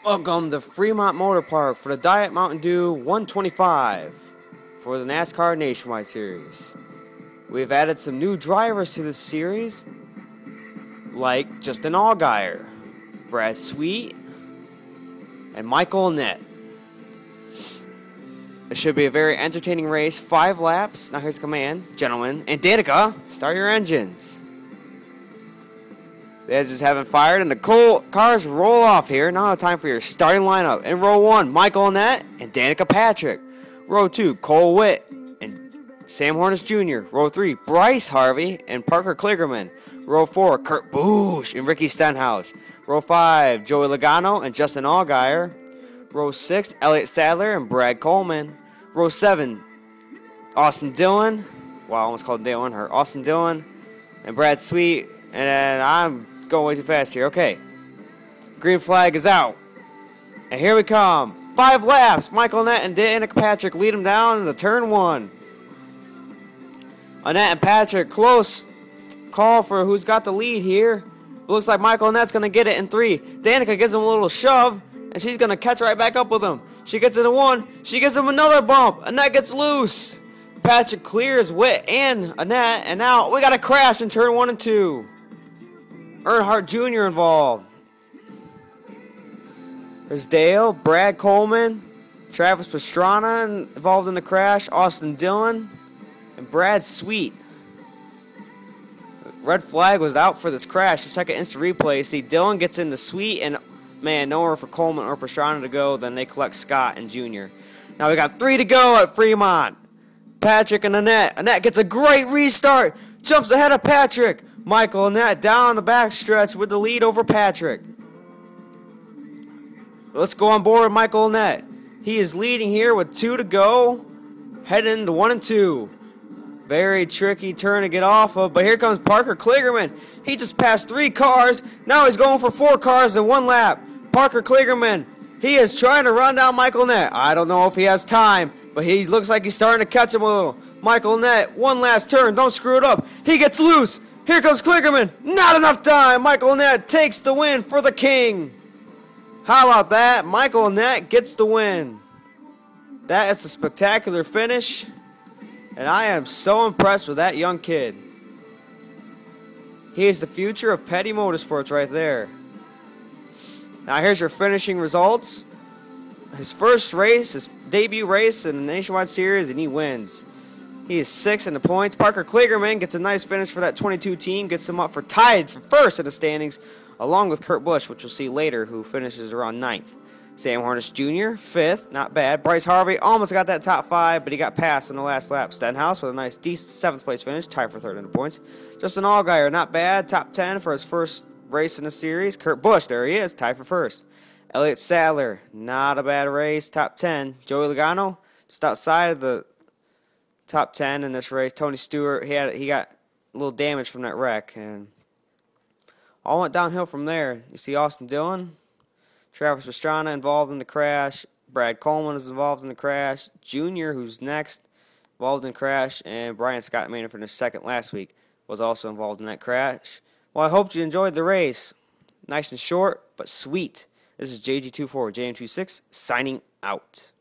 Welcome to Fremont Motor Park for the Diet Mtn Dew 125 for the NASCAR Nationwide Series. We've added some new drivers to this series, like Justin Allgaier, Brad Sweet, and Michael Annett. It should be a very entertaining race. 5 laps. Now here's the command. Gentlemen, and Danica, start your engines. The edges haven't fired, and the cars roll off here. Now time for your starting lineup. In row 1, Michael Annett and Danica Patrick. Row 2, Cole Whitt and Sam Hornish Jr. Row 3, Brice Harvey and Parker Kliggerman. Row 4, Kurt Busch and Ricky Stenhouse. Row 5, Joey Logano and Justin Allgaier. Row 6, Elliott Sadler and Brad Coleman. Row 7, Austin Dillon. Wow, I almost called Dale Earnhardt. Austin Dillon and Brad Sweet. And I'm going way too fast here. Okay. Green flag is out. And here we come. 5 laps. Michael Annett and Danica Patrick lead them down into turn 1. Annett and Patrick, close call for who's got the lead here. It looks like Michael Annett's going to get it in 3. Danica gives him a little shove, and she's going to catch right back up with him. She gets into 1. She gives him another bump. Annett gets loose. Patrick clears Whitt and Annett, and now we got a crash in turn 1 and 2. Earnhardt Jr. involved. There's Dale, Brad Coleman, Travis Pastrana involved in the crash, Austin Dillon, and Brad Sweet. Red flag was out for this crash. Let's check an instant replay. See, Dillon gets in the Sweet, and man, nowhere for Coleman or Pastrana to go. Then they collect Scott and Jr. Now we got 3 to go at Fremont. Patrick and Annett. Annett gets a great restart. Jumps ahead of Patrick. Michael Annett down the backstretch with the lead over Patrick. Let's go on board Michael Annett. He is leading here with 2 to go. Heading into 1 and 2. Very tricky turn to get off of. But here comes Parker Kliggerman. He just passed 3 cars. Now he's going for 4 cars in 1 lap. Parker Kliggerman. He is trying to run down Michael Annett. I don't know if he has time, but he looks like he's starting to catch him a little. Michael Annett, 1 last turn. Don't screw it up. He gets loose. Here comes Kliggerman. Not enough time. Michael Annett takes the win for the King. How about that? Michael Annett gets the win. That is a spectacular finish. And I am so impressed with that young kid. He is the future of petty motorsports right there. Now here's your finishing results. His first race, his debut race in the Nationwide Series, and he wins. He is 6th in the points. Parker Kliggerman gets a nice finish for that 22 team. Gets him up for tied for 1st in the standings, along with Kurt Busch, which we'll see later, who finishes around 9th. Sam Hornish Jr., 5th. Not bad. Brice Harvey almost got that top 5, but he got passed in the last lap. Stenhouse with a nice, decent 7th place finish. Tied for 3rd in the points. Justin Allgaier, not bad. Top 10 for his first race in the series. Kurt Busch, there he is. Tied for 1st. Elliott Sadler, not a bad race. Top 10. Joey Logano, just outside of the top 10 in this race. Tony Stewart, he got a little damage from that wreck, and all went downhill from there. You see Austin Dillon, Travis Pastrana involved in the crash. Brad Coleman is involved in the crash. Junior, who's next, involved in the crash, and Brian Scott made it for the 2nd last week, was also involved in that crash. Well, I hope you enjoyed the race. Nice and short, but sweet. This is JG24JM26 signing out.